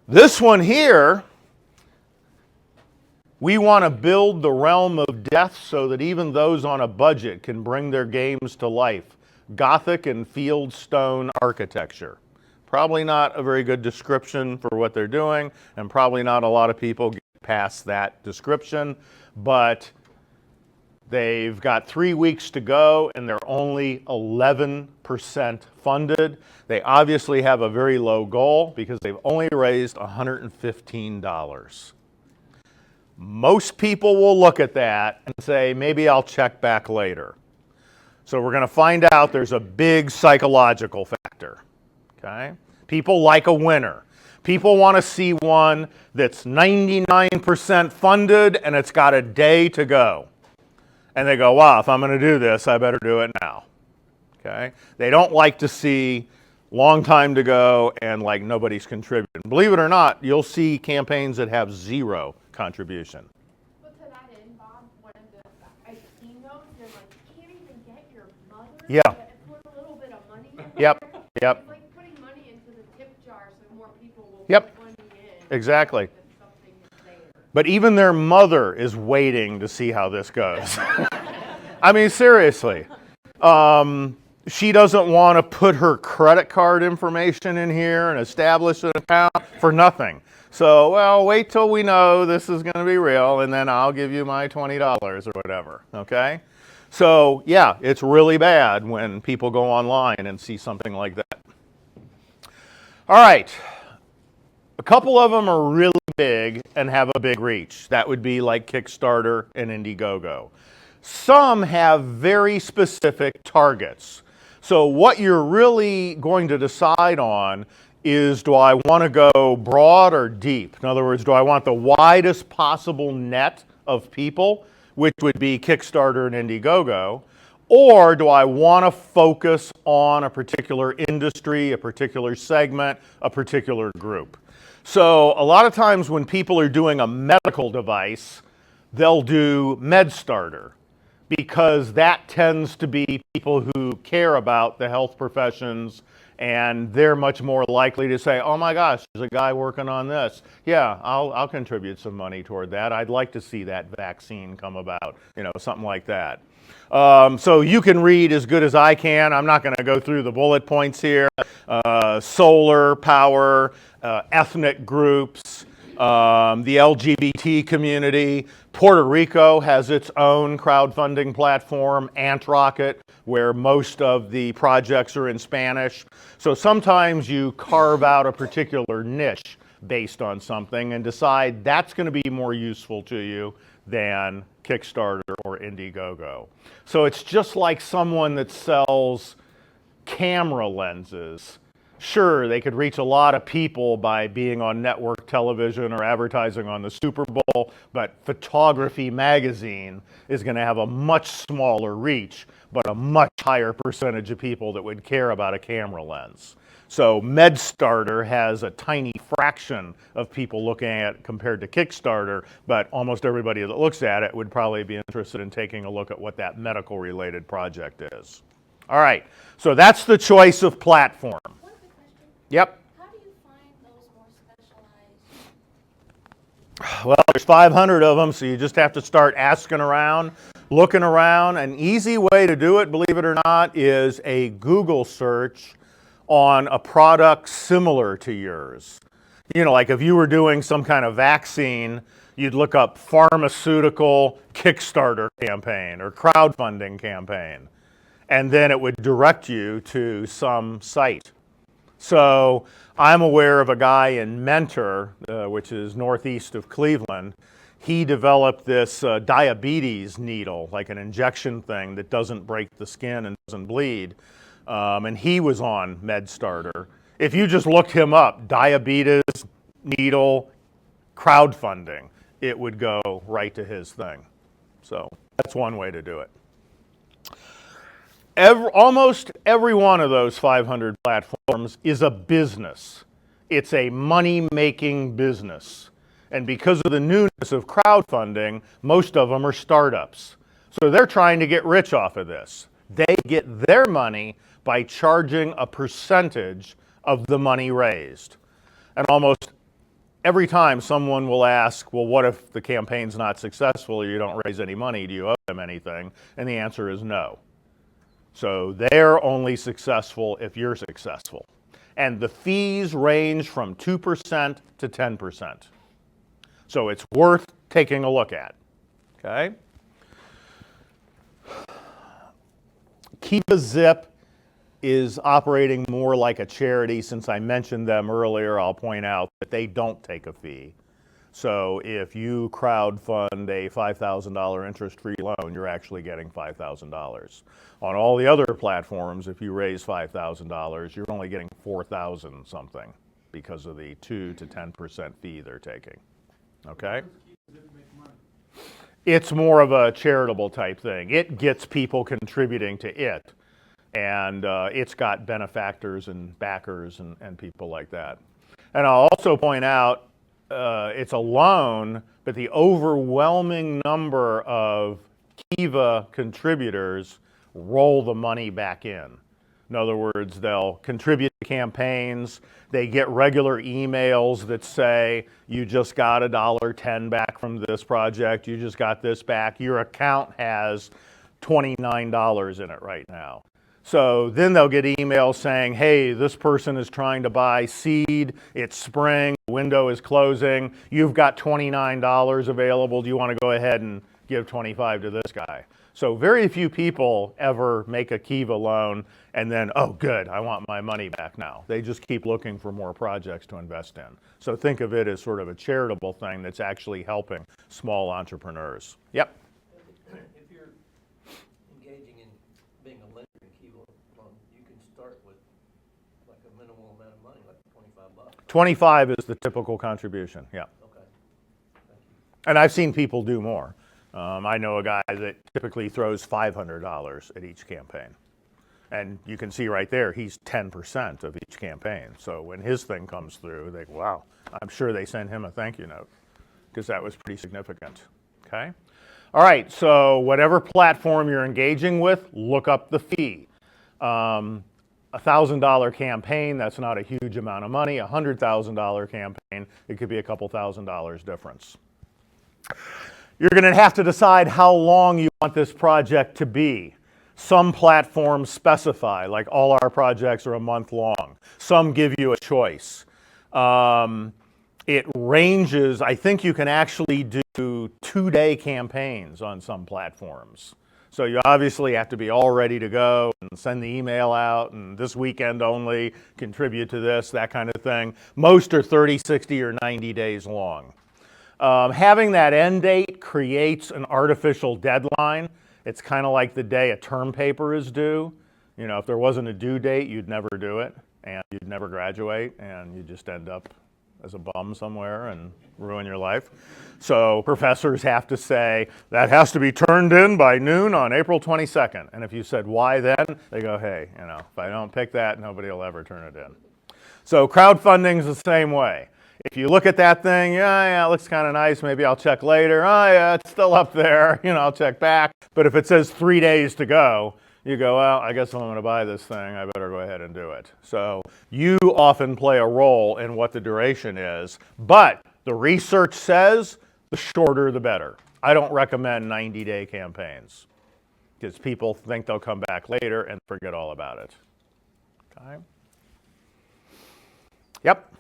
This one here, we want to build the realm of death so that even those on a budget can bring their games to life. Gothic and fieldstone architecture. Probably not a very good description for what they're doing, and probably not a lot of people get past that description, but they've got 3 weeks to go and they're only 11% funded. They obviously have a very low goal because they've only raised $115. Most people will look at that and say, maybe I'll check back later. So we're going to find out there's a big psychological factor. Okay? People like a winner. People want to see one that's 99% funded and it's got a day to go. And they go, wow, if I'm going to do this, I better do it now. Okay? They don't like to see long time to go and like nobody's contributing. Believe it or not, you'll see campaigns that have zero contribution. But to that end, Bob, one of the I've seen those, they're like, you can't even get your mother to put a little bit of money in there. Yep. It's like putting money into the tip jar so more people will put money in. Exactly. But even their mother is waiting to see how this goes. I mean, seriously. She doesn't want to put her credit card information in here and establish an account for nothing. So, well, wait till we know this is going to be real, and then I'll give you my $20 or whatever, okay? So, yeah, it's really bad when people go online and see something like that. All right. A couple of them are really big and have a big reach. That would be like Kickstarter and Indiegogo. Some have very specific targets. So what you're really going to decide on is, do I want to go broad or deep? In other words, do I want the widest possible net of people, which would be Kickstarter and Indiegogo, or do I want to focus on a particular industry, a particular segment, a particular group? So a lot of times when people are doing a medical device, they'll do MedStarter, because that tends to be people who care about the health professions, and they're much more likely to say, oh my gosh, there's a guy working on this. Yeah, I'll contribute some money toward that. I'd like to see that vaccine come about, something like that. So you can read as good as I can. I'm not going to go through the bullet points here. Solar power, ethnic groups, the LGBT community. Puerto Rico has its own crowdfunding platform, AntRocket, where most of the projects are in Spanish. So sometimes you carve out a particular niche based on something and decide that's going to be more useful to you than Kickstarter or Indiegogo. So it's just like someone that sells camera lenses. Sure, they could reach a lot of people by being on network television or advertising on the Super Bowl, but Photography Magazine is going to have a much smaller reach, but a much higher percentage of people that would care about a camera lens. So MedStarter has a tiny fraction of people looking at it compared to Kickstarter, but almost everybody that looks at it would probably be interested in taking a look at what that medical-related project is. All right, so that's the choice of platform. Yep. How do you find those more specialized? Well, there's 500 of them, so you just have to start asking around, looking around. An easy way to do it, believe it or not, is a Google search on a product similar to yours. Like if you were doing some kind of vaccine, you'd look up pharmaceutical Kickstarter campaign or crowdfunding campaign, and then it would direct you to some site. So I'm aware of a guy in Mentor, which is northeast of Cleveland. He developed this diabetes needle, like an injection thing that doesn't break the skin and doesn't bleed. And he was on MedStarter. If you just looked him up, diabetes needle crowdfunding, it would go right to his thing. So that's one way to do it. Almost every one of those 500 platforms is a business. It's a money-making business. And because of the newness of crowdfunding, most of them are startups. So they're trying to get rich off of this. They get their money by charging a percentage of the money raised. And almost every time someone will ask, well, what if the campaign's not successful or you don't raise any money? Do you owe them anything? And the answer is no. So they're only successful if you're successful. And the fees range from 2% to 10%. So it's worth taking a look at, okay? Kiva Zip is operating more like a charity. Since I mentioned them earlier, I'll point out that they don't take a fee. So if you crowdfund a $5,000 interest-free loan, you're actually getting $5,000. On all the other platforms, if you raise $5,000, you're only getting $4,000 something because of the 2 to 10% fee they're taking. Okay? It's more of a charitable type thing. It gets people contributing to it. And it's got benefactors and backers and people like that. And I'll also point out, it's a loan, but the overwhelming number of Kiva contributors roll the money back in. In other words, they'll contribute to campaigns. They get regular emails that say, you just got $1.10 back from this project. You just got this back. Your account has $29 in it right now. So then they'll get emails saying, hey, this person is trying to buy seed. It's spring. The window is closing. You've got $29 available. Do you want to go ahead and give $25 to this guy? So very few people ever make a Kiva loan and then, oh, good, I want my money back now. They just keep looking for more projects to invest in. So think of it as sort of a charitable thing that's actually helping small entrepreneurs. Yep. If you're engaging in being a lender in Kiva loan, you can start with like a minimal amount of money, like $25. 25 is the typical contribution, yeah. Okay. Thank you. And I've seen people do more. I know a guy that typically throws $500 at each campaign. And you can see right there, he's 10% of each campaign. So when his thing comes through, they go, wow, I'm sure they send him a thank you note because that was pretty significant, okay? All right, so whatever platform you're engaging with, look up the fee. $1,000 campaign, that's not a huge amount of money. A $100,000 campaign, it could be a couple $1,000s difference. You're going to have to decide how long you want this project to be. Some platforms specify, like all our projects are a month long. Some give you a choice. It ranges, I think you can actually do 2-day campaigns on some platforms. So you obviously have to be all ready to go and send the email out and this weekend only, contribute to this, that kind of thing. Most are 30, 60, or 90 days long. Having that end date creates an artificial deadline. It's kind of like the day a term paper is due. You know, if there wasn't a due date, you'd never do it, and you'd never graduate, and you'd just end up as a bum somewhere and ruin your life. So professors have to say, that has to be turned in by noon on April 22nd. And if you said, why then? They go, hey, you know, if I don't pick that, nobody will ever turn it in. So crowdfunding is the same way. If you look at that thing, yeah, it looks kind of nice, maybe I'll check later. Oh yeah, it's still up there, you know, I'll check back. But if it says 3 days to go, you go, well, I guess I'm going to buy this thing, I better go ahead and do it. So you often play a role in what the duration is, but the research says the shorter the better. I don't recommend 90-day campaigns because people think they'll come back later and forget all about it. Okay? Yep.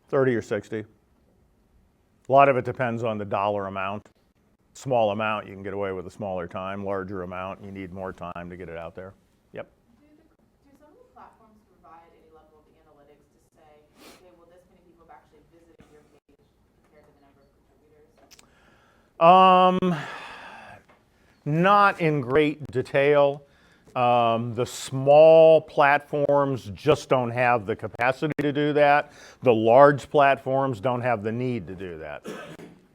30 or 60. A lot of it depends on the dollar amount. Small amount, you can get away with a smaller time. Larger amount, you need more time to get it out there. Yep. Do some of the platforms provide any level of analytics to say, okay, well, this many people have actually visited your page compared to the number of contributors? Not in great detail. The small platforms just don't have the capacity to do that. The large platforms don't have the need to do that.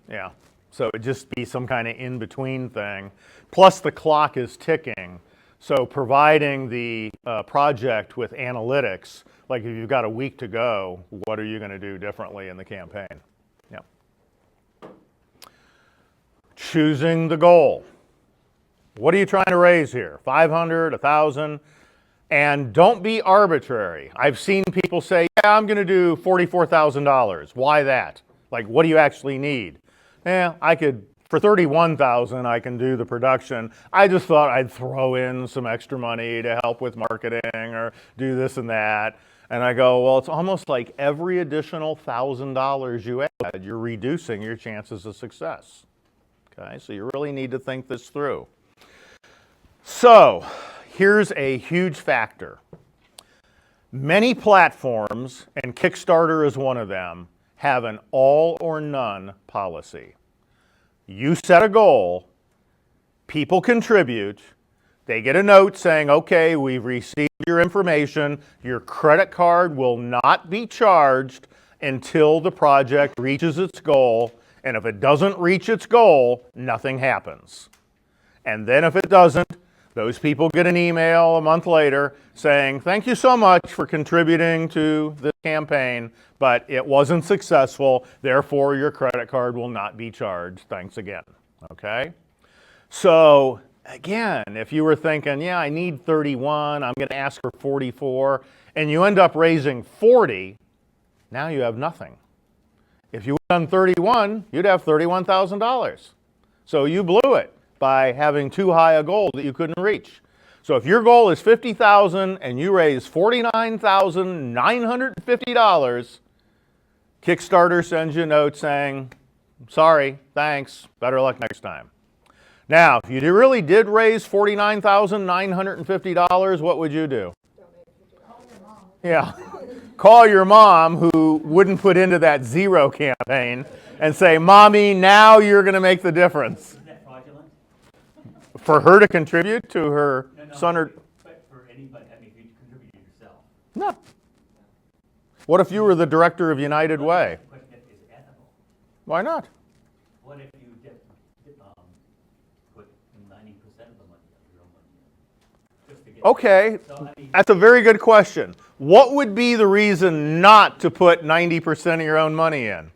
Yeah, so it'd just be some kind of in-between thing. Plus the clock is ticking. So providing the project with analytics, like if you've got a week to go, what are you going to do differently in the campaign? Yeah. Choosing the goal. What are you trying to raise here? 500, 1,000? And don't be arbitrary. I've seen people say, yeah, I'm going to do $44,000. Why that? Like, what do you actually need? For $31,000, I can do the production. I just thought I'd throw in some extra money to help with marketing or do this and that. And I go, well, it's almost like every additional $1,000 you add, you're reducing your chances of success. Okay, so you really need to think this through. So here's a huge factor. Many platforms, and Kickstarter is one of them, have an all or none policy. You set a goal, people contribute, they get a note saying, okay, we've received your information, your credit card will not be charged until the project reaches its goal, and if it doesn't reach its goal, nothing happens. And then if it doesn't, those people get an email a month later saying, thank you so much for contributing to this campaign, but it wasn't successful, therefore your credit card will not be charged. Thanks again. Okay? So, again, if you were thinking, yeah, I need 31, I'm going to ask for 44, and you end up raising 40, now you have nothing. If you had done 31, you'd have $31,000. So you blew it by having too high a goal that you couldn't reach. So if your goal is $50,000 and you raise $49,950, Kickstarter sends you a note saying, sorry, thanks, better luck next time. Now, if you really did raise $49,950, what would you do? Yeah. Call your mom who wouldn't put into that zero campaign and say, Mommy, now you're going to make the difference. Isn't that fraudulent? For her to contribute to her son or... But for anybody, I mean, if you contribute yourself. No. What if you were the director of United Way? The question is ethical. Why not? What if you put 90% of the money of your own money in? Just to get Okay, So, I mean, that's a very good question. What would be the reason not to put 90% of your own money in?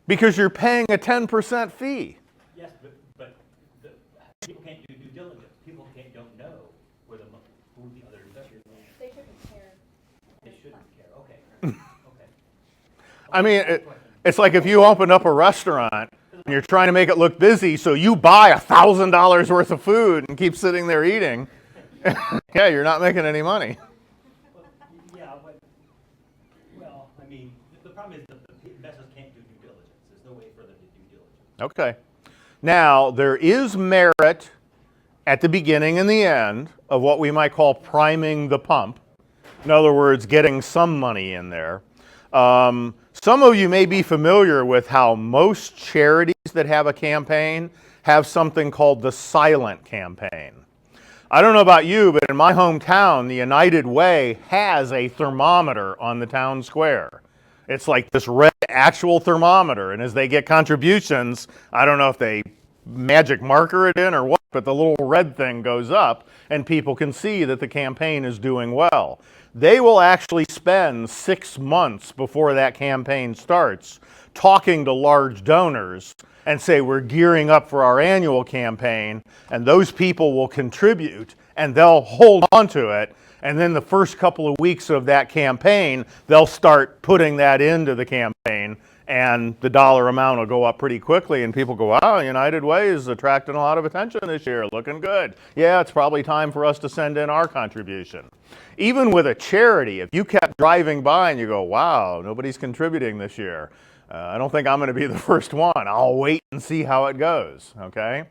Because you're paying a 10% fee. yes, but people can't do due diligence. People don't know who the other investors are. They shouldn't care. They shouldn't care. Okay. Okay. I mean, it's like if you open up a restaurant and you're trying to make it look busy, so you buy $1,000 worth of food and keep sitting there eating. Yeah, you're not making any money. Well, yeah, but, well, I mean, the problem is that the investors can't do due diligence. There's no way for them to do due diligence. Okay. Now, there is merit at the beginning and the end of what we might call priming the pump. In other words, getting some money in there. Some of you may be familiar with how most charities that have a campaign have something called the silent campaign. I don't know about you, but in my hometown, the United Way has a thermometer on the town square. It's like this red actual thermometer, and as they get contributions, I don't know if they magic marker it in or what, but the little red thing goes up, and people can see that the campaign is doing well. They will actually spend 6 months before that campaign starts talking to large donors and say, we're gearing up for our annual campaign, and those people will contribute, and they'll hold on to it, and then the first couple of weeks of that campaign, they'll start putting that into the campaign, and the dollar amount will go up pretty quickly, and people go, wow, United Way is attracting a lot of attention this year, looking good. Yeah, it's probably time for us to send in our contribution. Even with a charity, if you kept driving by and you go, wow, nobody's contributing this year, I don't think I'm going to be the first one. I'll wait and see how it goes, okay?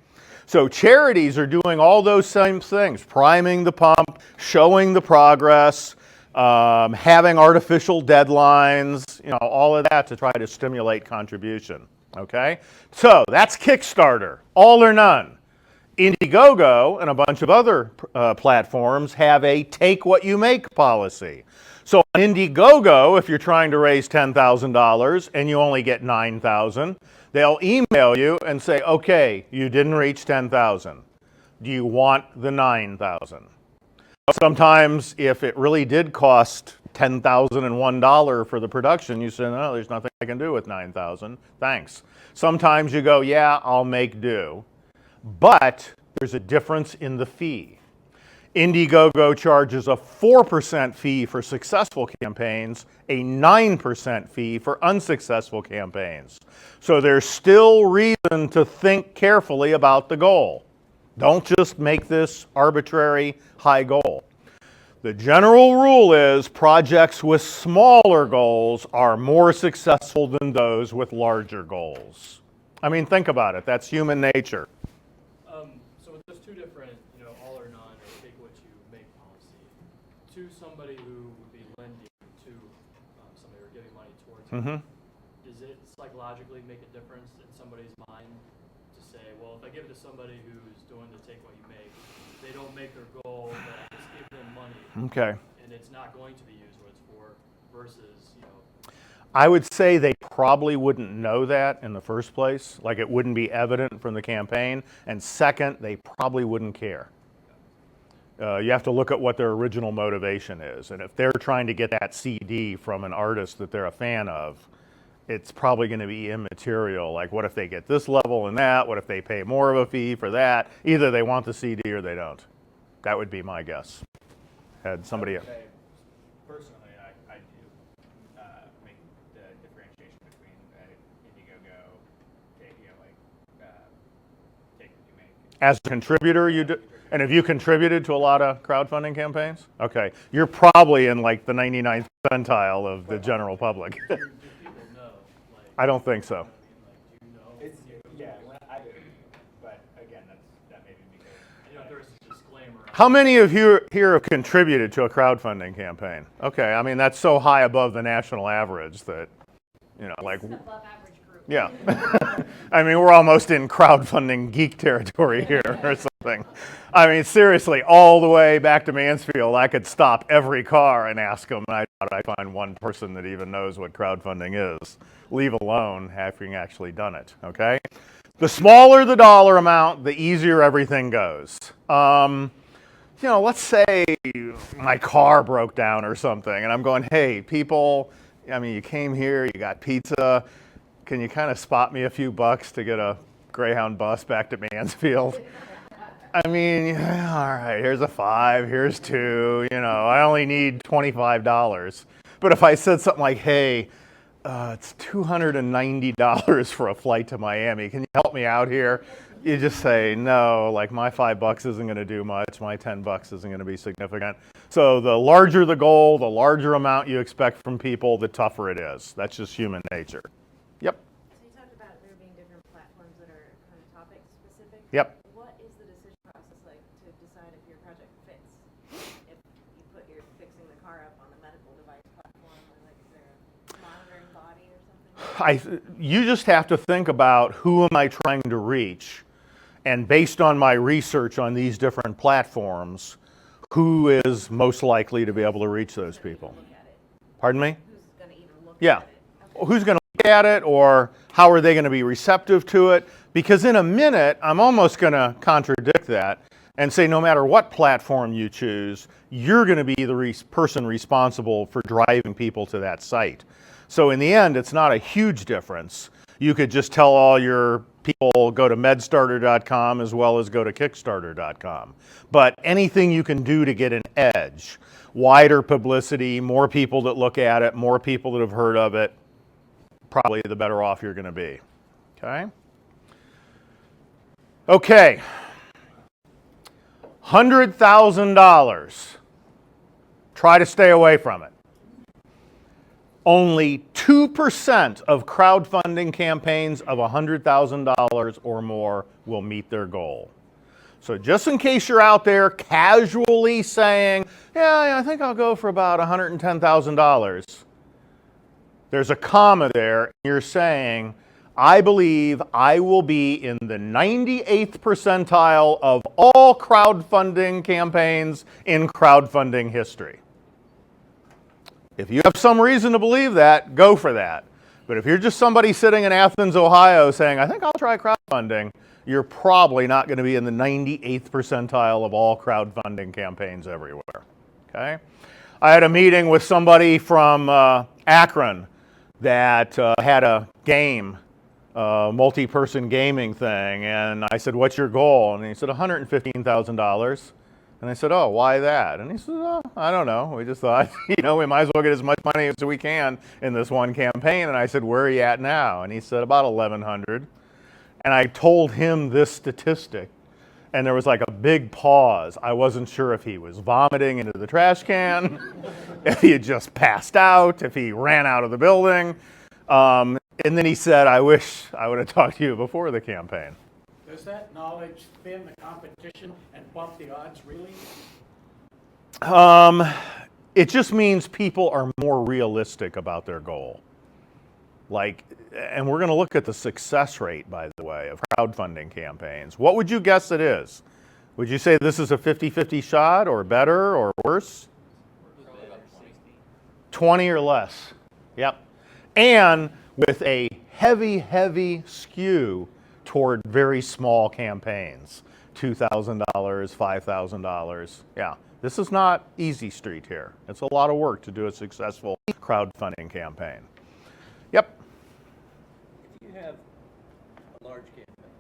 So charities are doing all those same things, priming the pump, showing the progress, having artificial deadlines, all of that to try to stimulate contribution, okay? So that's Kickstarter, all or none. Indiegogo and a bunch of other platforms have a take what you make policy. So on Indiegogo, if you're trying to raise $10,000 and you only get $9,000, they'll email you and say, okay, you didn't reach $10,000. Do you want the $9,000? Sometimes if it really did cost $10,001 for the production, you say, no, there's nothing I can do with $9,000. Thanks. Sometimes you go, yeah, I'll make do. But there's a difference in the fee. Indiegogo charges a 4% fee for successful campaigns, a 9% fee for unsuccessful campaigns. So there's still reason to think carefully about the goal. Don't just make this arbitrary high goal. The general rule is projects with smaller goals are more successful than those with larger goals. I mean, think about it. That's human nature. So with those two different, all or none, or take what you make policy, to somebody who would be lending to somebody or giving money towards them, does it psychologically make a difference in somebody's mind to say, well, if I give it to somebody who's doing the take what you make, they don't make their goal, but I just give them money, Okay. and it's not going to be used what it's for, versus, I would say they probably wouldn't know that in the first place. Like it wouldn't be evident from the campaign. And second, they probably wouldn't care. You have to look at what their original motivation is. And if they're trying to get that CD from an artist that they're a fan of, it's probably going to be immaterial. Like what if they get this level and that? What if they pay more of a fee for that? Either they want the CD or they don't. That would be my guess. Had somebody... I would say, personally, I do make the differentiation between Indiegogo, take what you make. As a contributor, you do, and have you contributed to a lot of crowdfunding campaigns? Okay, you're probably in like the 99th percentile of the general public. do people know? I don't think so. Do you know? It's, yeah, I do, but again, that may be because. There's a disclaimer. How many of you here have contributed to a crowdfunding campaign? Okay, I mean, that's so high above the national average that, like, It's an above average group. yeah. I mean, we're almost in crowdfunding geek territory here or something. I mean, seriously, all the way back to Mansfield, I could stop every car and ask them. I thought I'd find one person that even knows what crowdfunding is, leave alone having actually done it, okay? The smaller the dollar amount, the easier everything goes. Let's say my car broke down or something, and I'm going, hey, people, I mean, you came here, you got pizza. Can you kind of spot me a few bucks to get a Greyhound bus back to Mansfield? I mean, all right, here's a 5, here's 2, I only need $25. But if I said something like, hey, it's $290 for a flight to Miami, can you help me out here? You just say, no, like my $5 isn't going to do much, my $10 isn't going to be significant. So the larger the goal, the larger amount you expect from people, the tougher it is. That's just human nature. Yep. So you talked about there being different platforms that are kind of topic specific. Yep. What is the decision process like to decide if your project fits? If you're fixing the car up on the medical device platform, or like is there a monitoring body or something? You just have to think about who am I trying to reach, and based on my research on these different platforms, who is most likely to be able to reach those people. Pardon me? Who's going to even look Yeah. at it? Okay. Who's going to look at it, or how are they going to be receptive to it? Because in a minute, I'm almost going to contradict that and say no matter what platform you choose, you're going to be the person responsible for driving people to that site. So in the end, it's not a huge difference. You could just tell all your people go to medstarter.com as well as go to kickstarter.com. But anything you can do to get an edge, wider publicity, more people that look at it, more people that have heard of it, probably the better off you're going to be. Okay? Okay. $100,000. Try to stay away from it. Only 2% of crowdfunding campaigns of $100,000 or more will meet their goal. So just in case you're out there casually saying, yeah, I think I'll go for about $110,000, there's a comma there. You're saying, I believe I will be in the 98th percentile of all crowdfunding campaigns in crowdfunding history. If you have some reason to believe that, go for that. But if you're just somebody sitting in Athens, Ohio saying, I think I'll try crowdfunding, you're probably not going to be in the 98th percentile of all crowdfunding campaigns everywhere. Okay? I had a meeting with somebody from Akron that had a game, multi-person gaming thing, and I said, what's your goal? And he said, $115,000. And I said, oh, why that? And he said, oh, I don't know. We just thought, we might as well get as much money as we can in this one campaign. And I said, where are you at now? And he said, about 1,100. And I told him this statistic. And there was like a big pause. I wasn't sure if he was vomiting into the trash can, if he had just passed out, if he ran out of the building. And then he said, I wish I would have talked to you before the campaign. Does that knowledge thin the competition and bump the odds really? It just means people are more realistic about their goal. And we're going to look at the success rate, by the way, of crowdfunding campaigns. What would you guess it is? Would you say this is a 50-50 shot, or better, or worse? 20 or less. Yep. And with a heavy, heavy skew toward very small campaigns. $2,000, $5,000. Yeah, this is not easy street here. It's a lot of work to do a successful crowdfunding campaign. Yep. If you have a large campaign,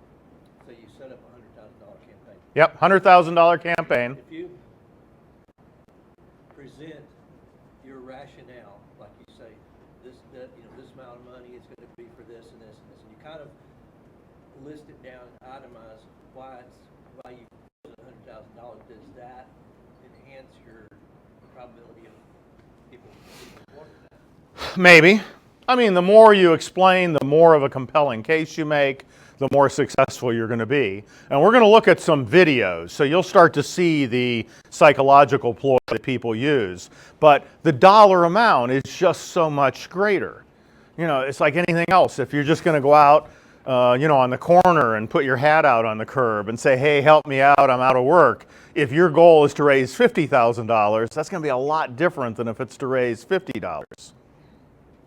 so you set up a $100,000 campaign. Yep, $100,000 campaign. If you present your rationale, like you say, this amount of money is going to be for this and this and this, and you kind of list it down, itemize why you put $100,000. Does that enhance your probability of people supporting that? Maybe. I mean, the more you explain, the more of a compelling case you make, the more successful you're going to be. And we're going to look at some videos, so you'll start to see the psychological ploy that people use. But the dollar amount is just so much greater. It's like anything else. If you're just going to go out, on the corner and put your hat out on the curb and say, hey, help me out, I'm out of work. If your goal is to raise $50,000, that's going to be a lot different than if it's to raise $50.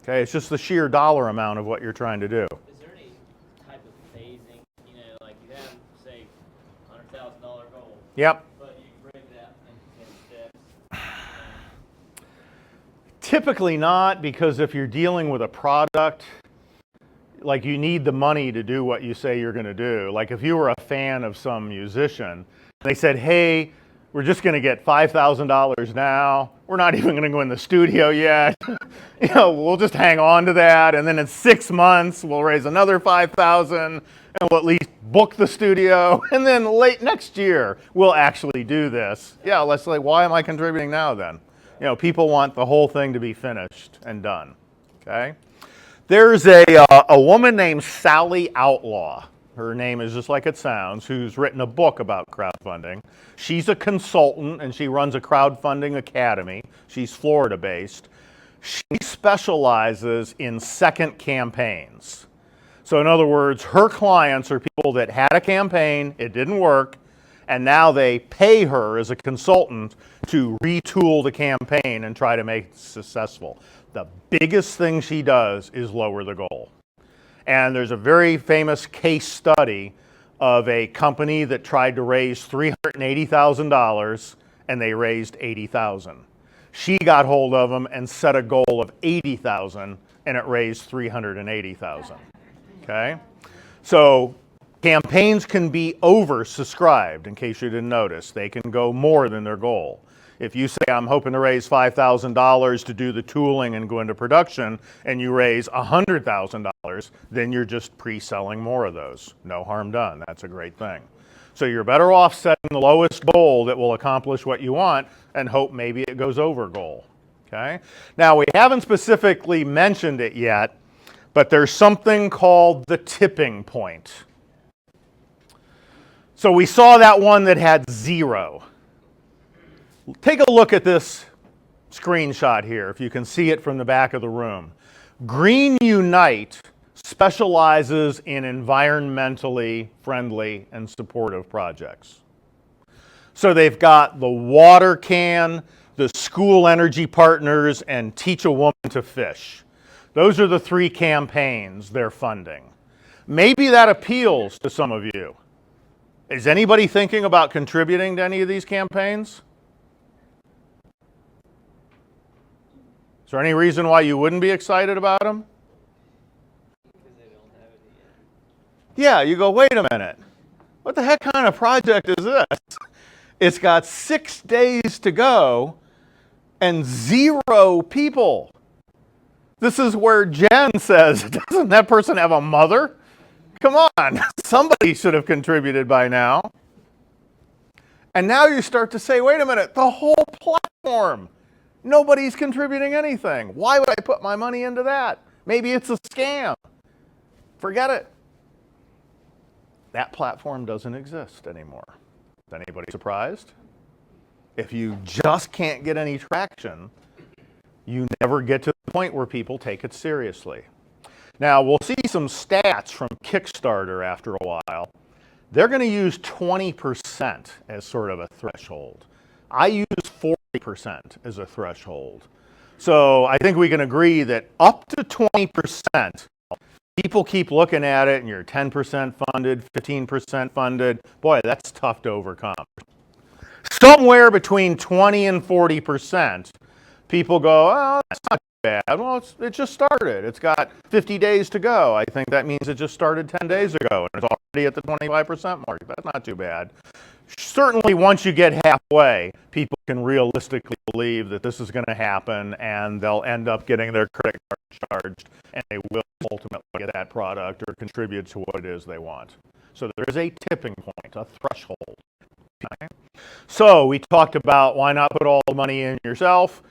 Okay, it's just the sheer dollar amount of what you're trying to do. Is there any type of phasing? Like you have, say, $100,000 goal. Yep. But you break it out into 10 steps. Typically not, because if you're dealing with a product, like you need the money to do what you say you're going to do. Like if you were a fan of some musician, they said, hey, we're just going to get $5,000 now. We're not even going to go in the studio yet. We'll just hang on to that. And then in 6 months, we'll raise another $5,000 and we'll at least book the studio. And then late next year, we'll actually do this. Yeah, let's say, why am I contributing now then? People want the whole thing to be finished and done. Okay? There's a woman named Sally Outlaw. Her name is just like it sounds, who's written a book about crowdfunding. She's a consultant and she runs a crowdfunding academy. She's Florida-based. She specializes in second campaigns. So in other words, her clients are people that had a campaign, it didn't work, and now they pay her as a consultant to retool the campaign and try to make it successful. The biggest thing she does is lower the goal. And there's a very famous case study of a company that tried to raise $380,000 and they raised $80,000. She got hold of them and set a goal of $80,000 and it raised $380,000. Okay? So campaigns can be oversubscribed, in case you didn't notice. They can go more than their goal. If you say, I'm hoping to raise $5,000 to do the tooling and go into production, and you raise $100,000, then you're just pre-selling more of those. No harm done. That's a great thing. So you're better off setting the lowest goal that will accomplish what you want and hope maybe it goes over goal. Okay? Now, we haven't specifically mentioned it yet, but there's something called the tipping point. So we saw that one that had 0. Take a look at this screenshot here, if you can see it from the back of the room. Green Unite specializes in environmentally friendly and supportive projects. So they've got the water can, the school energy partners, and Teach a Woman to Fish. Those are the 3 campaigns they're funding. Maybe that appeals to some of you. Is anybody thinking about contributing to any of these campaigns? Is there any reason why you wouldn't be excited about them? Because they don't have it yet. Yeah, you go, wait a minute. What the heck kind of project is this? It's got 6 days to go and 0 people. This is where Jen says, doesn't that person have a mother? Come on, somebody should have contributed by now. And now you start to say, wait a minute, the whole platform, nobody's contributing anything. Why would I put my money into that? Maybe it's a scam. Forget it. That platform doesn't exist anymore. Is anybody surprised? If you just can't get any traction, you never get to the point where people take it seriously. Now, we'll see some stats from Kickstarter after a while. They're going to use 20% as sort of a threshold. I use 40% as a threshold. So I think we can agree that up to 20%, people keep looking at it and you're 10% funded, 15% funded. Boy, that's tough to overcome. Somewhere between 20 and 40%, people go, oh, that's not bad. Well, it just started. It's got 50 days to go. I think that means it just started 10 days ago and it's already at the 25% mark. That's not too bad. Certainly, once you get halfway, people can realistically believe that this is going to happen and they'll end up getting their credit card charged and they will ultimately get that product or contribute to what it is they want. So there is a tipping point, a threshold. Okay? So we talked about why not put all the money in yourself.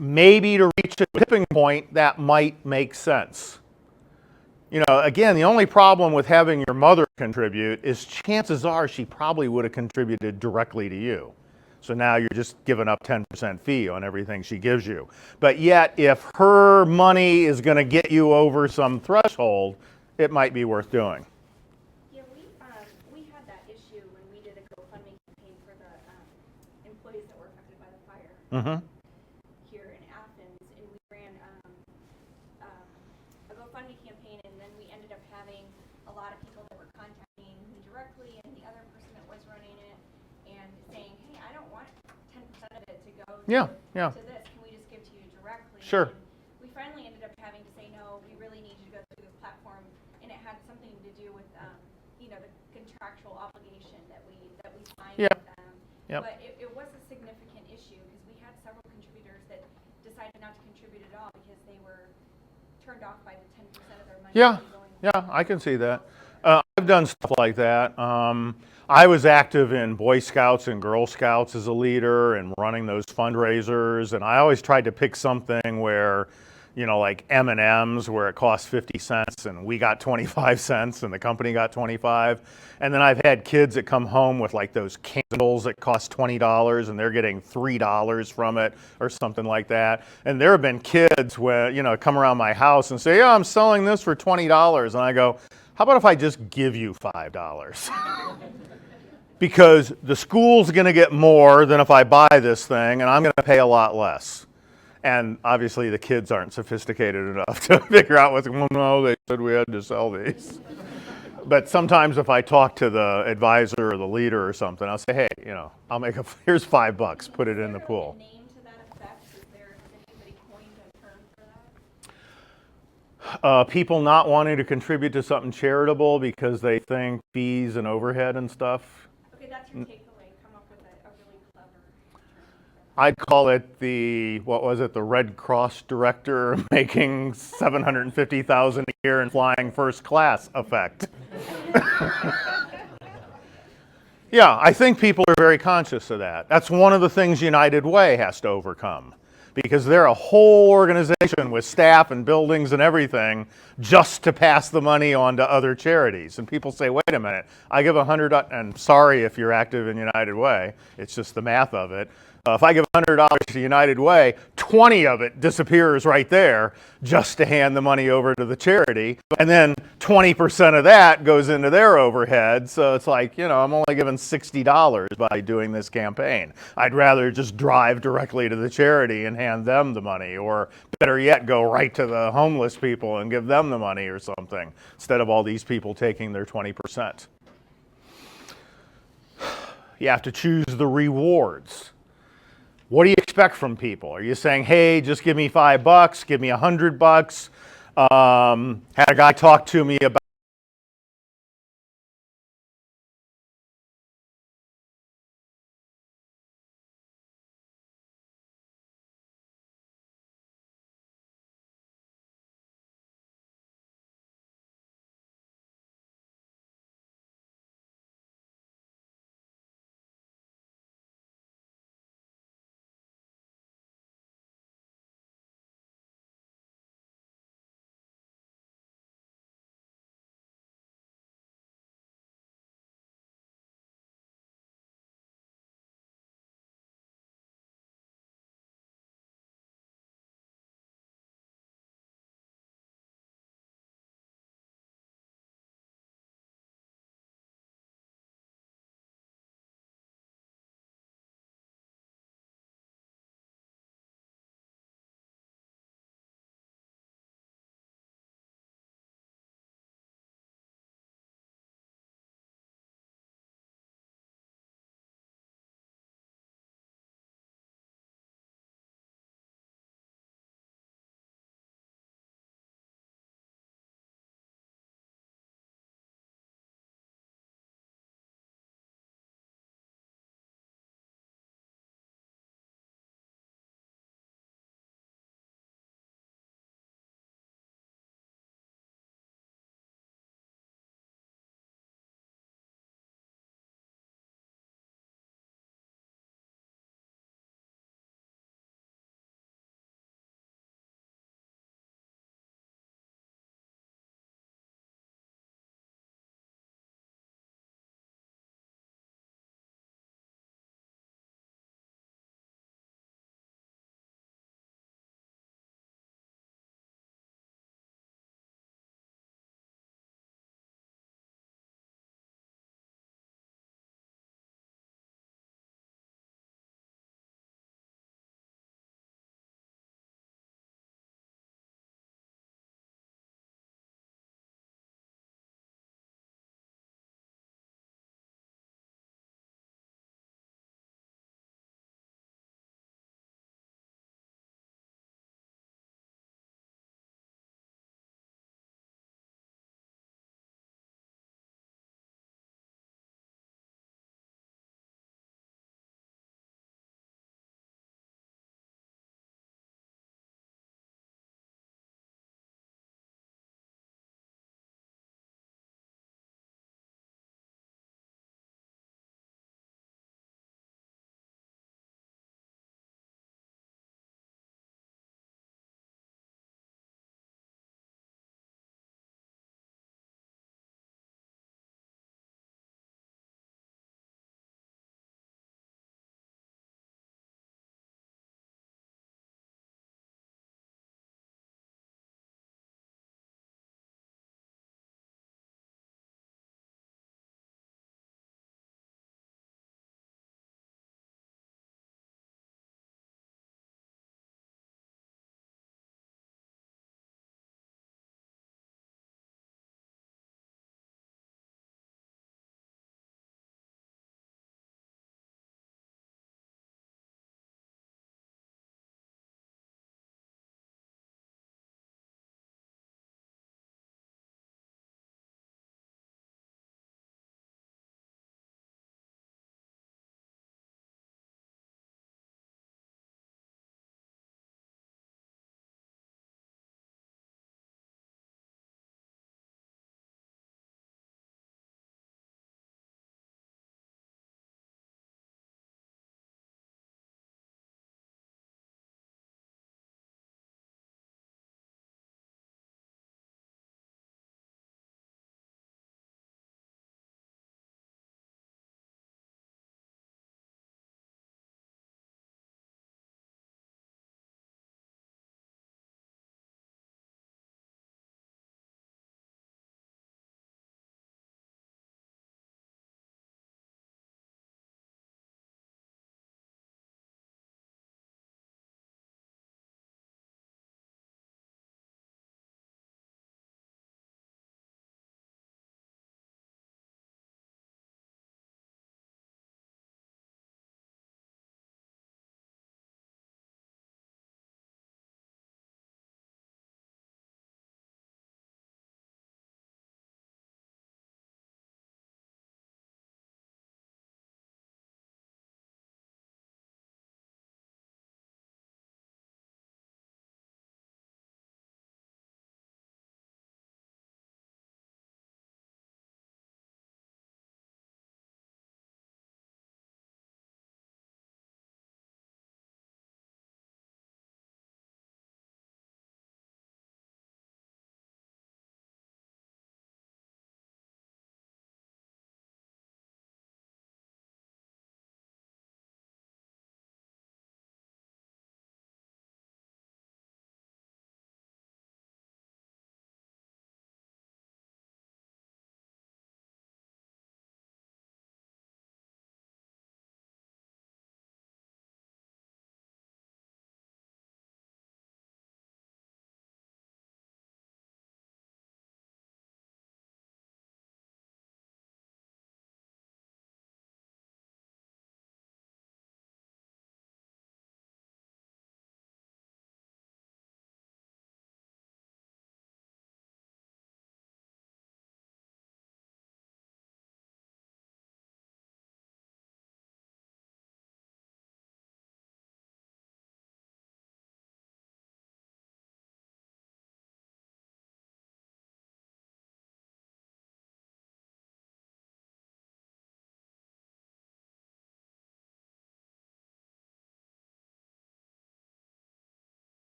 Maybe to reach a tipping point, that might make sense. You know, again, the only problem with having your mother contribute is chances are she probably would have contributed directly to you. So now you're just giving up 10% fee on everything she gives you. But yet, if her money is going to get you over some threshold, it might be worth doing. Yeah, we had that issue when we did a GoFundMe campaign for the employees that were affected by the fire. Mm-hmm. Here in Athens, and we ran a GoFundMe campaign, and then we ended up having a lot of people that were contacting me directly and the other person that was running it and saying, hey, I don't want 10% of it to go to this. Can we just give to you directly? Sure. And we finally ended up having to say, no, we really need you to go through this platform, and it had something to do with the contractual obligation that we signed with them. Yep. But it was a significant issue because we had several contributors that decided not to contribute at all because they were turned off by the 10% of their money. Yeah, I can see that. I've done stuff like that. I was active in Boy Scouts and Girl Scouts as a leader and running those fundraisers, and I always tried to pick something where, like M&Ms, where it cost 50 cents and we got 25 cents and the company got 25. And then I've had kids that come home with like those candles that cost $20 and they're getting $3 from it or something like that. And there have been kids where, come around my house and say, yeah, I'm selling this for $20. And I go, how about if I just give you $5? Because the school's going to get more than if I buy this thing and I'm going to pay a lot less. And obviously the kids aren't sophisticated enough to figure out well, no, they said we had to sell these. But sometimes if I talk to the advisor or the leader or something, I'll say, hey, I'll make here's $5, put it in the pool. Is there a name to that effect? Has anybody coined a term for that? People not wanting to contribute to something charitable because they think fees and overhead and stuff. Okay, that's your takeaway. Come up with a really clever term. I'd call it the Red Cross director making $750,000 a year and flying first class effect. Yeah, I think people are very conscious of that. That's one of the things United Way has to overcome, because they're a whole organization with staff and buildings and everything just to pass the money on to other charities. And people say, wait a minute, I give $100, and sorry if you're active in United Way, it's just the math of it. If I give $100 to United Way, 20 of it disappears right there just to hand the money over to the charity. And then 20% of that goes into their overhead. So it's like, I'm only giving $60 by doing this campaign. I'd rather just drive directly to the charity and hand them the money, or better yet, go right to the homeless people and give them the money or something, instead of all these people taking their 20%. You have to choose the rewards. What do you expect from people? Are you saying, hey, just give me $5, give me $100? Had a guy talk to me about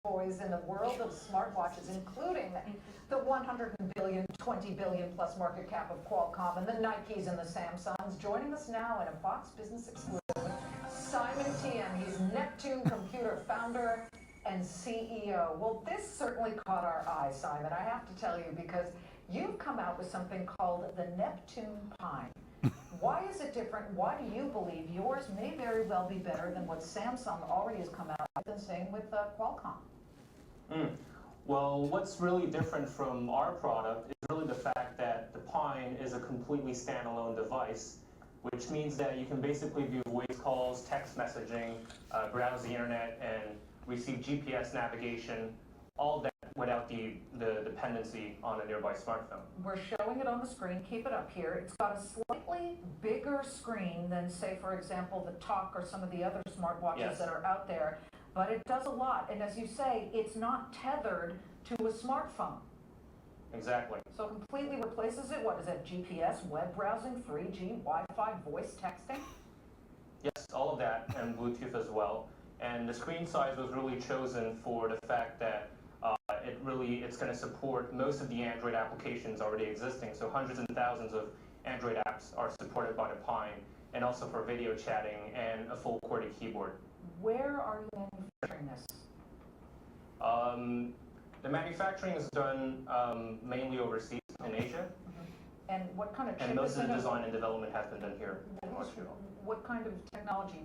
toys in the world of smartwatches, including the 100 billion, 20 billion plus market cap of Qualcomm and the Nikes and the Samsungs. Joining us now in a Fox Business exclusive, Simon Tien. He's Neptune Computer founder and CEO. Well, this certainly caught our eye, Simon, I have to tell you, because you've come out with something called the Neptune Pine. Why is it different? Why do you believe yours may very well be better than what Samsung already has come out with and saying with Qualcomm? Well, what's really different from our product is really the fact that the Pine is a completely standalone device, which means that you can basically do voice calls, text messaging, browse the internet, and receive GPS navigation, all that without the dependency on a nearby smartphone. We're showing it on the screen. Keep it up here. It's got a slightly bigger screen than, say, for example, the Talk or some of the other smartwatches that are out there. But it does a lot. And as you say, it's not tethered to a smartphone. Exactly. So it completely replaces it. What is that? GPS, web browsing, 3G, Wi-Fi, voice texting? Yes, all of that, and Bluetooth as well. And the screen size was really chosen for the fact that it's going to support most of the Android applications already existing. So hundreds and thousands of Android apps are supported by the Pine, and also for video chatting and a full QWERTY keyboard. Where are you manufacturing this? The manufacturing is done mainly overseas in Asia. And what kind of chip and most is of in the it? design and development has been done here in Montreal. What kind of technology?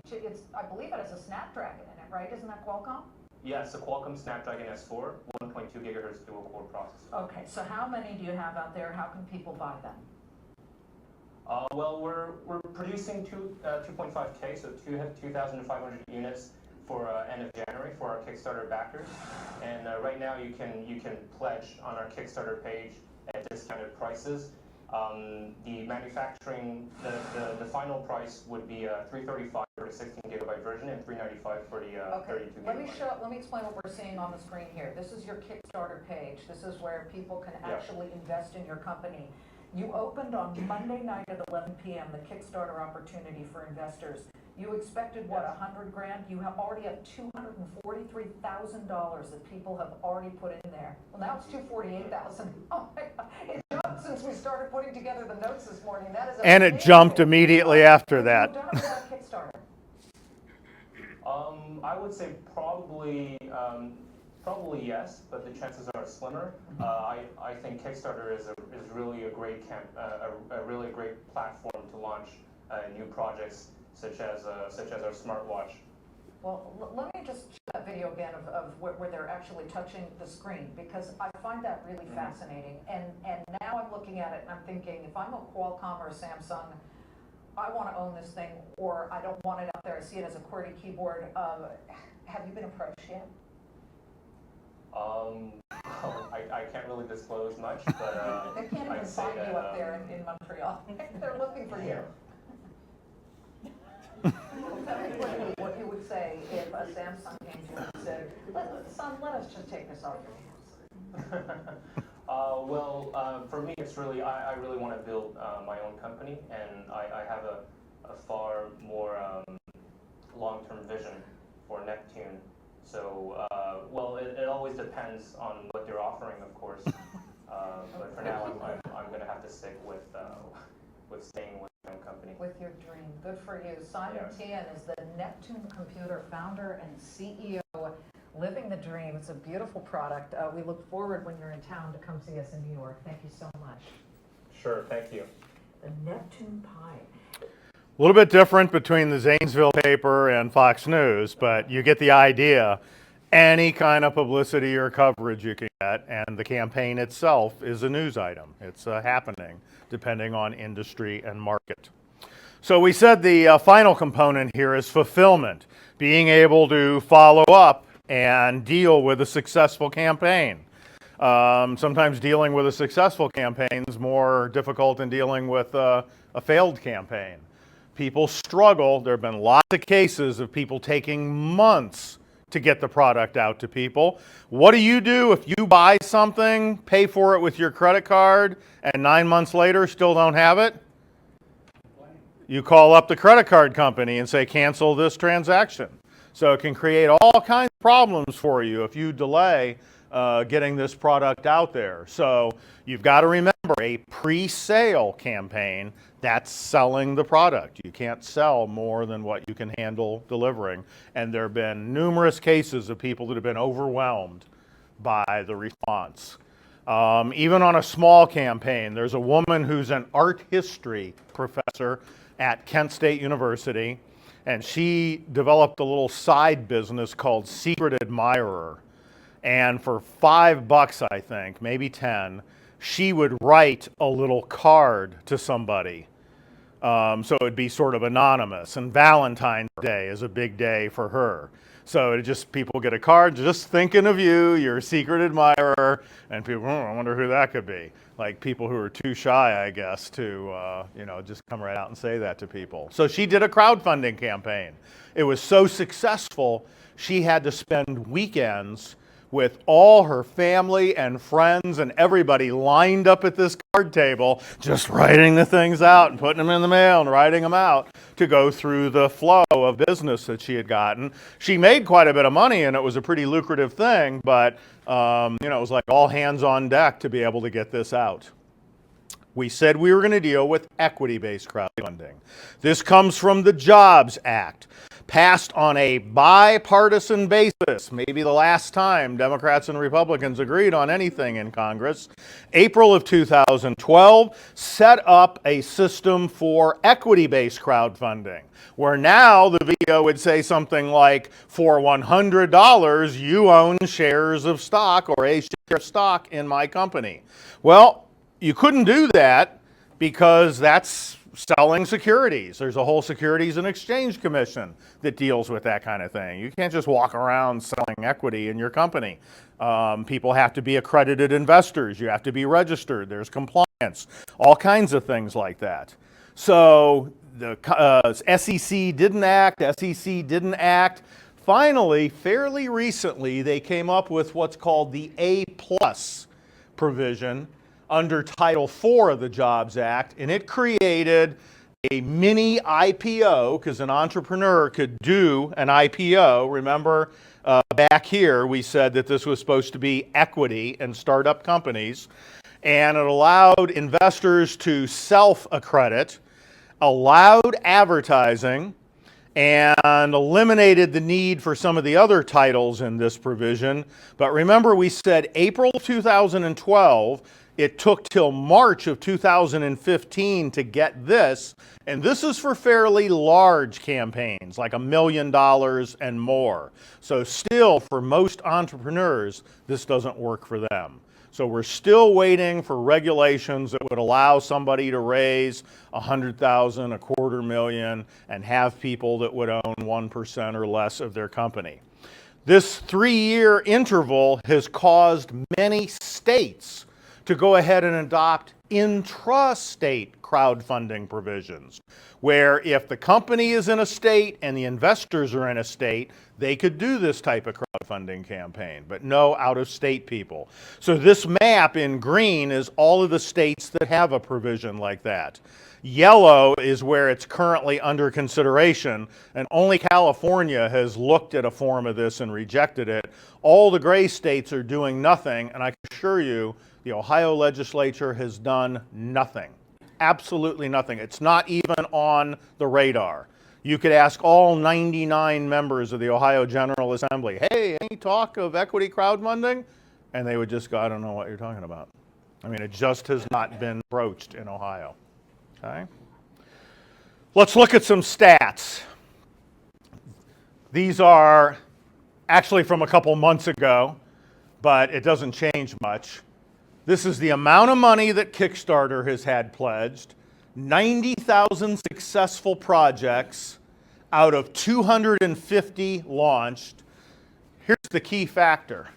I believe it has a Snapdragon in it, right? Isn't that Qualcomm? Yes, the Qualcomm Snapdragon S4, 1.2 gigahertz dual-core processor. Okay, so how many do you have out there? How can people buy them? Well, we're producing 2.5K, so 2,500 units for end of January for our Kickstarter backers. And right now you can pledge on our Kickstarter page at discounted prices. The manufacturing, the final price would be $335 for the 16 gigabyte version and $395 for the 32 gigabyte. Let me explain what we're seeing on the screen here. This is your Kickstarter page. This is where people can actually invest in your company. You opened on Monday night at 11 p.m. the Kickstarter opportunity for investors. You expected what, 100 grand? You already have $243,000 that people have already put in there. Well, now it's 248,000. Oh my God! It jumped since we started putting together the notes this morning. That is and amazing. it jumped immediately after that. Have you done it without Kickstarter? I would say probably yes, but the chances are slimmer. I think Kickstarter is really a great really a great platform to launch new projects such as our smartwatch. Well, let me just show that video again of where they're actually touching the screen, because I find that really fascinating. And now I'm looking at it and I'm thinking, if I'm a Qualcomm or a Samsung, I want to own this thing, or I don't want it out there. I see it as a QWERTY keyboard. Have you been approached yet? I can't really disclose much, but they can't even find you up there in Montreal. They're looking for you. Tell me quickly what you would say if a Samsung came to you and said, son, let us just take this off your hands. For me, it's really, I really want to build my own company, and I have a far more long-term vision for Neptune. So, it always depends on what they're offering, of course. But for now, I'm going to have to stick with staying with my own company. With your dream. Good for you. Simon Tien is the Neptune Computer founder and CEO, living the dream. It's a beautiful product. We look forward when you're in town to come see us in New York. Thank you so much. Sure, thank you. The Neptune Pine. A little bit different between the Zanesville paper and Fox News, but you get the idea. Any kind of publicity or coverage you can get, and the campaign itself is a news item. It's happening depending on industry and market. So we said the final component here is fulfillment, being able to follow up and deal with a successful campaign. Sometimes dealing with a successful campaign is more difficult than dealing with a failed campaign. People struggle. There have been lots of cases of people taking months to get the product out to people. What do you do if you buy something, pay for it with your credit card, and 9 months later still don't have it? You call up the credit card company and say, cancel this transaction. So it can create all kinds problems for you if you delay getting this product out there. So you've got to remember, a pre-sale campaign, that's selling the product. You can't sell more than what you can handle delivering. And there have been numerous cases of people that have been overwhelmed by the response. Even on a small campaign, there's a woman who's an art history professor at Kent State University, and she developed a little side business called Secret Admirer. And for $5, I think, maybe 10, she would write a little card to somebody. So it would be sort of anonymous. And Valentine's Day is a big day for her. So it just, people get a card just thinking of you, you're a secret admirer, and people, I wonder who that could be. Like people who are too shy, I guess, to just come right out and say that to people. So she did a crowdfunding campaign. It was so successful, she had to spend weekends with all her family and friends and everybody lined up at this card table, just writing the things out and putting them in the mail and writing them out to go through the flow of business that she had gotten. She made quite a bit of money, and it was a pretty lucrative thing, but it was like all hands on deck to be able to get this out. We said we were going to deal with equity-based crowdfunding. This comes from the Jobs Act, passed on a bipartisan basis, maybe the last time Democrats and Republicans agreed on anything in Congress. April of 2012, set up a system for equity-based crowdfunding, where now the video would say something like, for $100, you own shares of stock or a share of stock in my company. Well, you couldn't do that because that's selling securities. There's a whole Securities and Exchange Commission that deals with that kind of thing. You can't just walk around selling equity in your company. People have to be accredited investors. You have to be registered. There's compliance, all kinds of things like that. So the SEC didn't act. Finally, fairly recently, they came up with what's called the A+ provision under Title IV of the Jobs Act, and it created a mini IPO, because an entrepreneur could do an IPO. Remember, back here we said that this was supposed to be equity and startup companies, and it allowed investors to self-accredit, allowed advertising, and eliminated the need for some of the other titles in this provision. But remember, we said April 2012, it took till March of 2015 to get this, and this is for fairly large campaigns, like $1 million and more. So still, for most entrepreneurs, this doesn't work for them. So we're still waiting for regulations that would allow somebody to raise $100,000, $250,000, and have people that would own 1% or less of their company. This 3-year interval has caused many states to go ahead and adopt intrastate crowdfunding provisions, where if the company is in a state and the investors are in a state, they could do this type of crowdfunding campaign, but no out-of-state people. So this map in green is all of the states that have a provision like that. Yellow is where it's currently under consideration, and only California has looked at a form of this and rejected it. All the gray states are doing nothing, and I can assure you, the Ohio legislature has done nothing. Absolutely nothing. It's not even on the radar. You could ask all 99 members of the Ohio General Assembly, hey, any talk of equity crowdfunding? And they would just go, I don't know what you're talking about. I mean, it just has not been broached in Ohio. Okay? Let's look at some stats. These are actually from a couple months ago, but it doesn't change much. This is the amount of money that Kickstarter has had pledged, 90,000 successful projects out of 250 launched. Here's the key factor.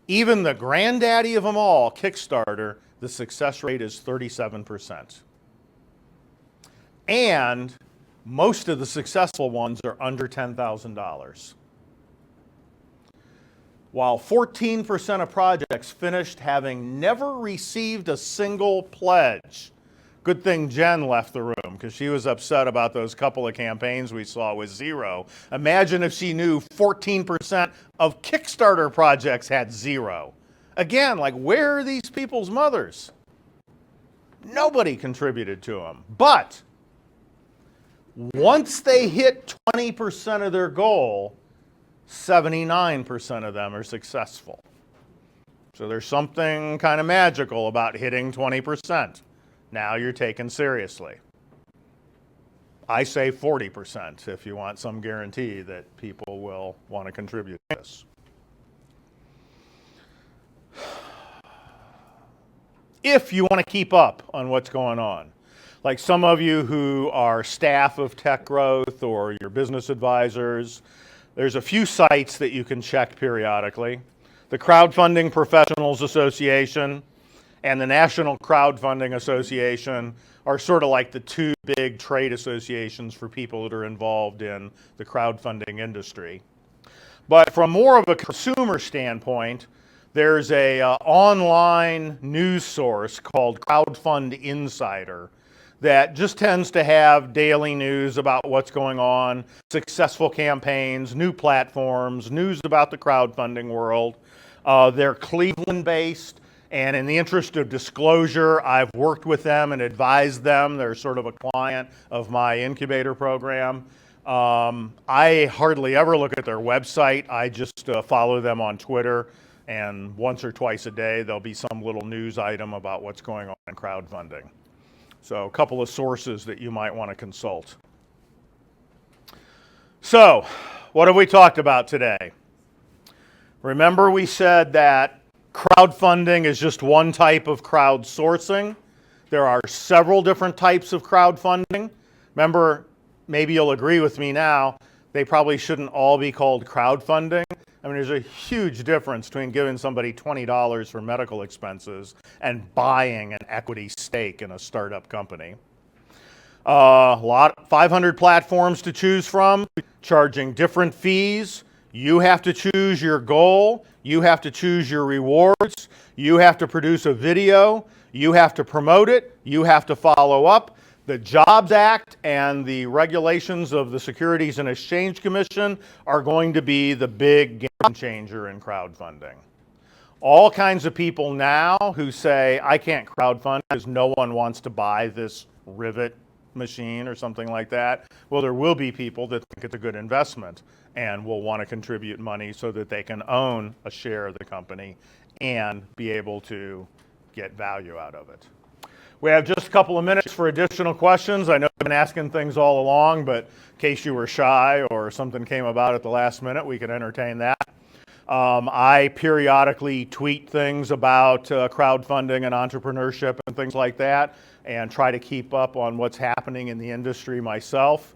Even the granddaddy of them all, Kickstarter, the success rate is 37%. And most of the successful ones are under $10,000. While 14% of projects finished having never received a single pledge. Good thing Jen left the room because she was upset about those couple of campaigns we saw with zero. Imagine if she knew 14% of Kickstarter projects had zero. Again, like, where are these people's mothers? Nobody contributed to them. But once they hit 20% of their goal, 79% of them are successful. So there's something kind of magical about hitting 20%. Now you're taken seriously. I say 40% if you want some guarantee that people will want to contribute to this. If you want to keep up on what's going on, like some of you who are staff of TechGROWTH or your business advisors, there's a few sites that you can check periodically. The Crowdfunding Professionals Association and the National Crowdfunding Association are sort of like the two big trade associations for people that are involved in the crowdfunding industry. But from more of a consumer standpoint, there's a online news source called Crowdfund Insider that just tends to have daily news about what's going on, successful campaigns, new platforms, news about the crowdfunding world. They're Cleveland-based, and in the interest of disclosure, I've worked with them and advised them. They're sort of a client of my incubator program. I hardly ever look at their website. I just follow them on Twitter, and once or twice a day, there'll be some little news item about what's going on in crowdfunding. So a couple of sources that you might want to consult. So, what have we talked about today? Remember we said that crowdfunding is just one type of crowdsourcing. There are several different types of crowdfunding. Remember, maybe you'll agree with me now, they probably shouldn't all be called crowdfunding. I mean, there's a huge difference between giving somebody $20 for medical expenses and buying an equity stake in a startup company. 500 platforms to choose from, charging different fees. You have to choose your goal. You have to choose your rewards. You have to produce a video. You have to promote it. You have to follow up. The Jobs Act and the regulations of the Securities and Exchange Commission are going to be the big game changer in crowdfunding. All kinds of people now who say, I can't crowdfund because no one wants to buy this rivet machine or something like that. Well, there will be people that think it's a good investment and will want to contribute money so that they can own a share of the company and be able to get value out of it. We have just a couple of minutes for additional questions. I know I've been asking things all along, but in case you were shy or something came about at the last minute, we can entertain that. I periodically tweet things about crowdfunding and entrepreneurship and things like that, and try to keep up on what's happening in the industry myself.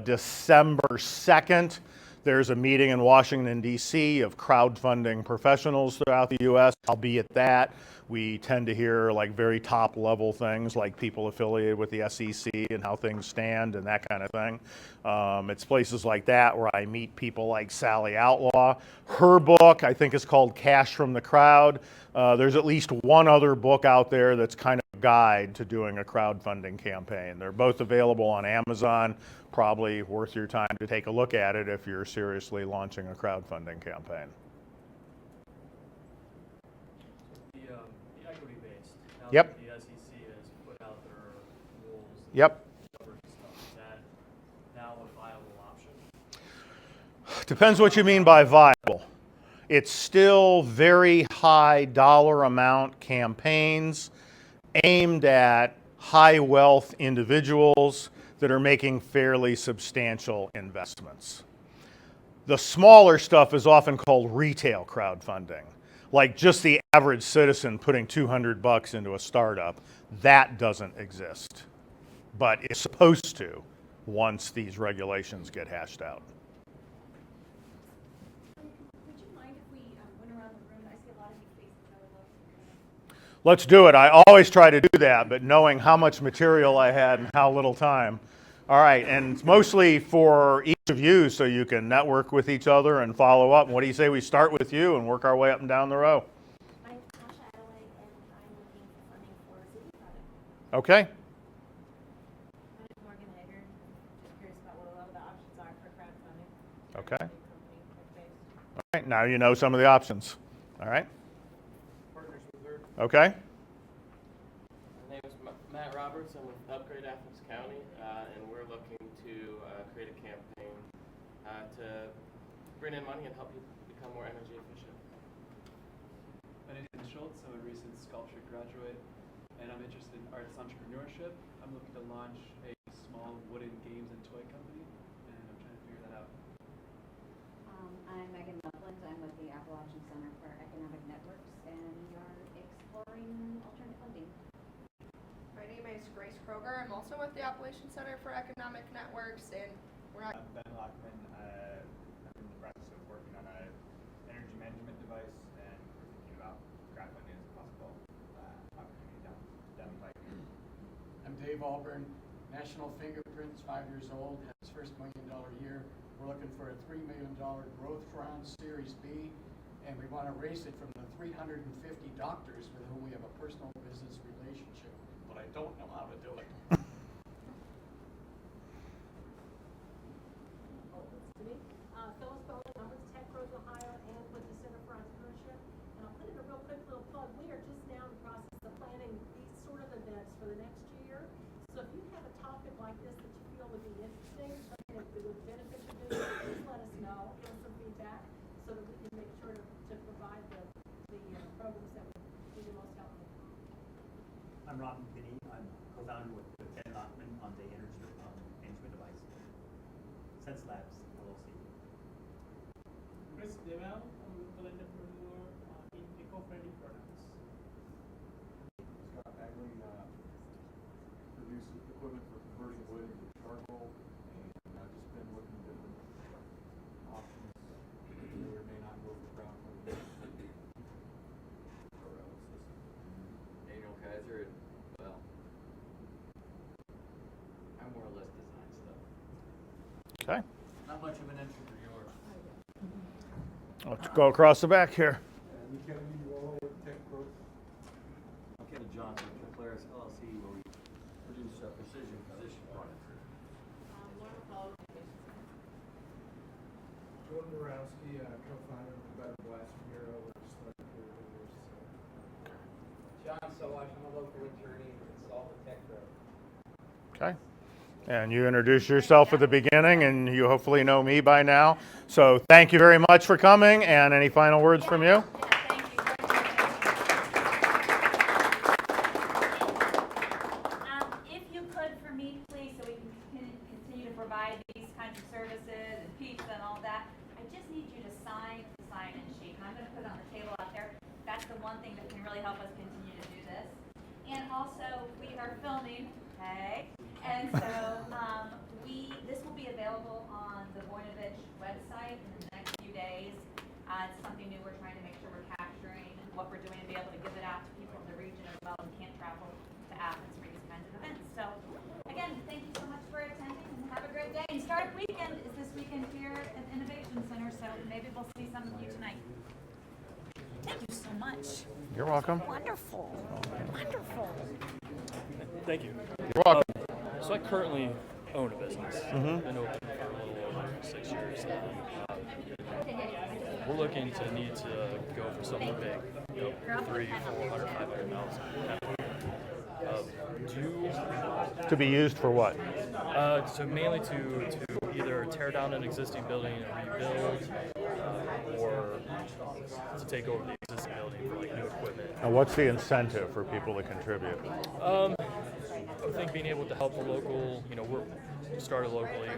December 2nd, there's a meeting in Washington, D.C. of crowdfunding professionals throughout the U.S. I'll be at that. We tend to hear like very top level things like people affiliated with the SEC and how things stand and that kind of thing. It's places like that where I meet people like Sally Outlaw. Her book, I think, is called Cash from the Crowd. There's at least one other book out there that's kind of a guide to doing a crowdfunding campaign. They're both available on Amazon. Probably worth your time to take a look at it if you're seriously launching a crowdfunding campaign. The equity-based, now Yep. that the SEC has put out their rules. Yep. Stuff, is that now a viable option? Depends what you mean by viable. It's still very high dollar amount campaigns aimed at high wealth individuals that are making fairly substantial investments. The smaller stuff is often called retail crowdfunding, like just the average citizen putting $200 into a startup. That doesn't exist, but it's supposed to once these regulations get hashed out. Would you mind if we went around the room? I see a lot of new faces. I would love to kind of... Let's do it. I always try to do that, but knowing how much material I had and how little time. All right, and it's mostly for each of you so you can network with each other and follow up. What do you say we start with you and work our way up and down the row? I'm Tasha Adelaide, and I'm looking for funding for a city project. Okay, right, now you know some of the options. All right? Okay. My name is Matt Roberts. I'm with Upgrade Athens County, and we're looking to create a campaign to bring in money and help people become more energy efficient. My name is Schultz. I'm a recent sculpture graduate, and I'm interested in arts entrepreneurship. I'm looking to launch a small wooden games and toy company, and I'm trying to figure that out. I'm Megan Mufflins. I'm with the Appalachian Center for Economic Networks, and we are exploring alternative funding. My name is Grace Kroger. I'm also with the Appalachian Center for Economic Networks, and we're not. I'm Ben Lockman. I'm in the process of working on an energy management device, and we're thinking about crowdfunding as a possible opportunity down the pike. I'm Dave Alburn. National Fingerprints, 5 years old, has its first $1 million year. We're looking for a $3 million growth round, Series B, and we want to raise it from the 350 doctors with whom we have a personal business relationship, but I don't know how to do it. Phyllis Bowling, I'm with TechGROWTH, Ohio, and with the Center for Entrepreneurship. And I'll put in a real quick little plug. We are just now in the process of planning these sort of events for the next year. So if you have a topic like this that you feel would be interesting, something that would benefit your business, please let us know. Give us some feedback so that we can make sure to provide the programs that would be the most helpful. I'm Ron McKinney. I'm co-founder with Ben Lockman on the energy management device. Sense Labs, LLC. Chris Deval, I'm a local entrepreneur in eco-friendly products. Scott Bagley, produce equipment for converting wood into charcoal, and I've just been looking at different options. May or may not go for crowdfunding. Daniel Kaiser, well, I'm more or less design stuff. Okay. Not much of an entrepreneur. Let's go across the back here. And Kevin, you all with TechGROWTH? I'm Kevin Johnson with Polaris LLC, where we produce precision position products. Jordan Borowski, co-founder of the Better Blast Bureau. We're just looking for leaders. John Sowash, I'm a local attorney and consultant with TechGROWTH. Okay. And you introduced yourself at the beginning, and you hopefully know me by now. So thank you very much for coming, and any final words from you? If you could, for me, please, so we can continue to provide these kinds of services and pizza and all that, I just need you to sign the sign-in sheet. And I'm going to put it on the table out there. That's the one thing that can really help us continue to do this. And also, we are filming, okay? And so this will be available on the Voinovich website in the next few days. It's something new. We're trying to make sure we're capturing what we're doing to be able to give it out to people in the region as well who can't travel to Athens for these kinds of events. So again, thank you so much for attending, and have a great day. And Startup Weekend is this weekend here at the Innovation Center, so maybe we'll see some of you tonight. Thank you so much. You're welcome. Wonderful. Wonderful. Thank you. You're welcome. So I currently own a business. Mhm. Been open for a little over 6 years. We're looking to need to go for something big. You know, 300, 400, 500,000. To be used for what? So mainly to either tear down an existing building and rebuild, or to take over the existing building for like new equipment. And what's the incentive for people to contribute? I think being able to help the local, you know, we're started locally,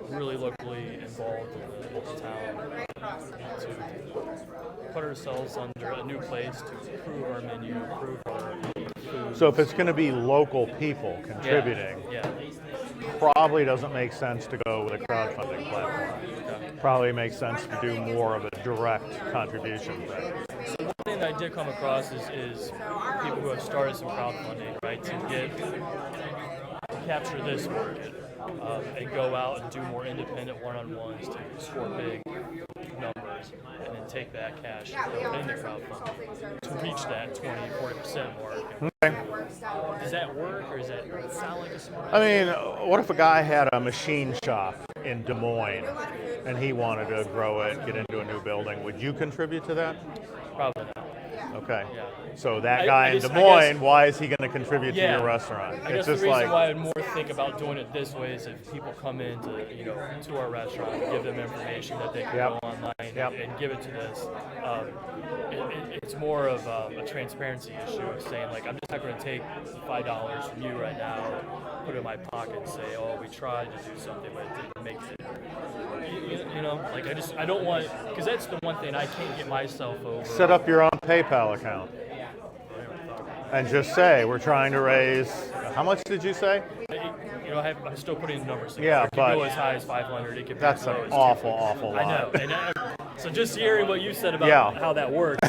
we're really locally involved in the town, to put ourselves under a new place to improve our menu, improve our food. So if it's going to be local people contributing, probably doesn't make sense to go with a crowdfunding platform. Probably makes sense to do more of a direct contribution thing. So one thing that I did come across is people who have started some crowdfunding, right, to capture this market. and go out and do more independent one-on-ones to score big numbers, and then take that cash and put it into crowdfunding to reach that 20-40% mark. Okay. Does that work, or does that sound like a smart I idea? mean, what if a guy had a machine shop in Des Moines and he wanted to grow it, get into a new building? Would you contribute to that? Probably not. Okay. Yeah. So that I guy in guess- Des I guess- Moines, why is he going to contribute to Yeah. your restaurant? I It's guess the just reason like, why I'd more think about doing it this way is if people come into, to our restaurant, give them information that they can Yep. go online Yep. and give it to this. It's more of a transparency issue of saying, like, I'm just not going to take $5 from you right now, put it in my pocket and say, oh, we tried to do something, but it didn't make it. I don't want, because that's the one thing I can't get myself over. set up your own PayPal account and just say, we're trying to raise, how much did you say? I'm still putting the numbers together. Yeah, It but can go as high as 500. It can be that's as low an as awful, 200. awful I know. lot. And so just hearing what you said about Yeah. how that works,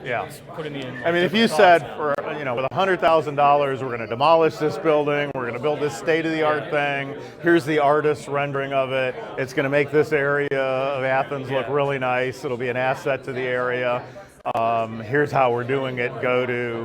Yeah. it's putting me in. I mean, if you said, for with $100,000, we're going to demolish this building, we're going to build this state-of-the-art thing, here's the artist's rendering of it, it's going to make this area of Athens look really nice, it'll be an asset to the area, here's how we're doing it, go to